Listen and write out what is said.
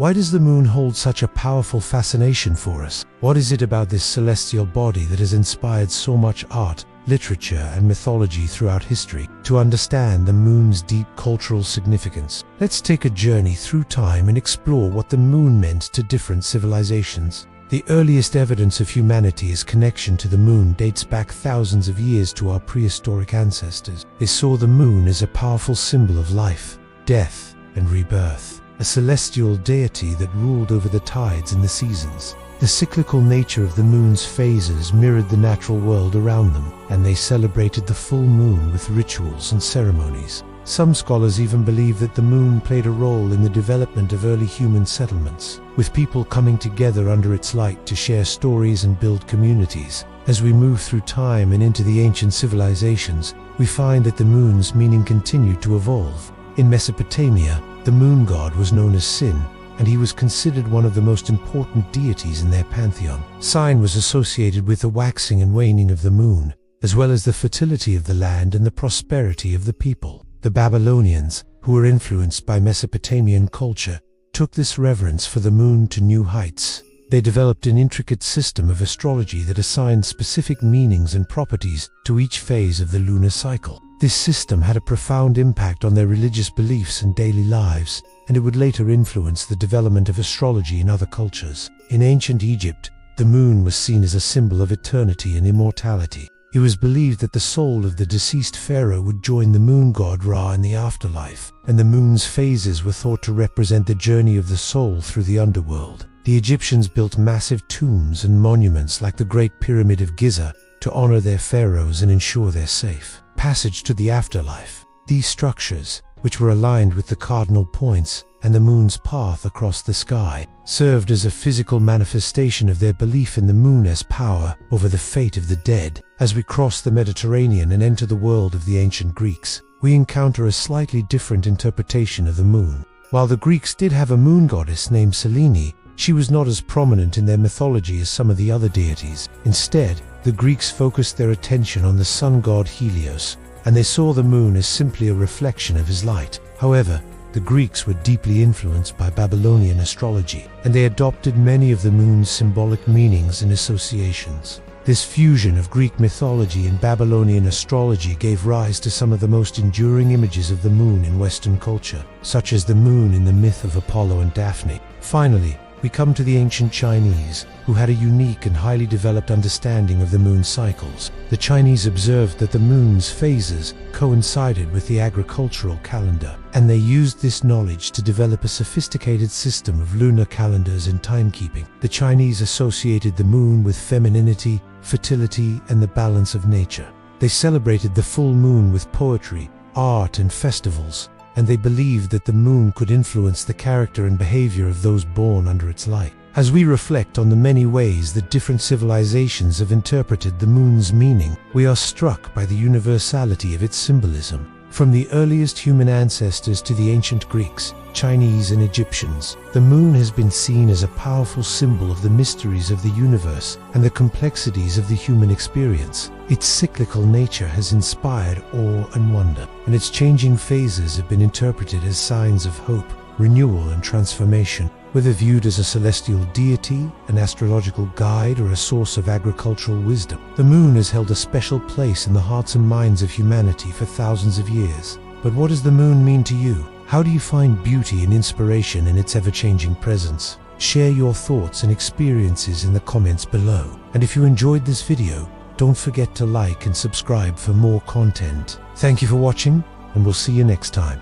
Why does the moon hold such a powerful fascination for us? What is it about this celestial body that has inspired so much art, literature, and mythology throughout history? To understand the moon's deep cultural significance, let's take a journey through time and explore what the moon meant to different civilizations. The earliest evidence of humanity's connection to the moon dates back thousands of years to our prehistoric ancestors. They saw the moon as a powerful symbol of life, death, and rebirth, a celestial deity that ruled over the tides and the seasons. The cyclical nature of the moon's phases mirrored the natural world around them, and they celebrated the full moon with rituals and ceremonies. Some scholars even believe that the moon played a role in the development of early human settlements, with people coming together under its light to share stories and build communities. As we move through time and into the ancient civilizations, we find that the moon's meaning continued to evolve. In Mesopotamia, the moon god was known as Sin, and he was considered one of the most important deities in their pantheon. Sin was associated with the waxing and waning of the moon, as well as the fertility of the land and the prosperity of the people. The Babylonians, who were influenced by Mesopotamian culture, took this reverence for the moon to new heights. They developed an intricate system of astrology that assigned specific meanings and properties to each phase of the lunar cycle. This system had a profound impact on their religious beliefs and daily lives, and it would later influence the development of astrology in other cultures. In ancient Egypt, the moon was seen as a symbol of eternity and immortality. It was believed that the soul of the deceased pharaoh would join the moon god Ra in the afterlife, and the moon's phases were thought to represent the journey of the soul through the underworld. The Egyptians built massive tombs and monuments like the Great Pyramid of Giza to honor their pharaohs and ensure their safe passage to the afterlife. These structures, which were aligned with the cardinal points and the moon's path across the sky, served as a physical manifestation of their belief in the moon as power over the fate of the dead. As we cross the Mediterranean and enter the world of the ancient Greeks, we encounter a slightly different interpretation of the moon. While the Greeks did have a moon goddess named Selene, she was not as prominent in their mythology as some of the other deities. Instead, the Greeks focused their attention on the sun god Helios, and they saw the moon as simply a reflection of his light. However, the Greeks were deeply influenced by Babylonian astrology, and they adopted many of the moon's symbolic meanings and associations. This fusion of Greek mythology and Babylonian astrology gave rise to some of the most enduring images of the moon in Western culture, such as the moon in the myth of Apollo and Daphne. Finally, we come to the ancient Chinese, who had a unique and highly developed understanding of the moon's cycles. The Chinese observed that the moon's phases coincided with the agricultural calendar, and they used this knowledge to develop a sophisticated system of lunar calendars and timekeeping. The Chinese associated the moon with femininity, fertility, and the balance of nature. They celebrated the full moon with poetry, art, and festivals, and they believed that the moon could influence the character and behavior of those born under its light. As we reflect on the many ways that different civilizations have interpreted the moon's meaning, we are struck by the universality of its symbolism. From the earliest human ancestors to the ancient Greeks, Chinese, and Egyptians, the moon has been seen as a powerful symbol of the mysteries of the universe and the complexities of the human experience. Its cyclical nature has inspired awe and wonder, and its changing phases have been interpreted as signs of hope, renewal, and transformation. Whether viewed as a celestial deity, an astrological guide, or a source of agricultural wisdom, the moon has held a special place in the hearts and minds of humanity for thousands of years. But what does the moon mean to you? How do you find beauty and inspiration in its ever-changing presence? Share your thoughts and experiences in the comments below. And if you enjoyed this video, don't forget to like and subscribe for more content. Thank you for watching, and we'll see you next time.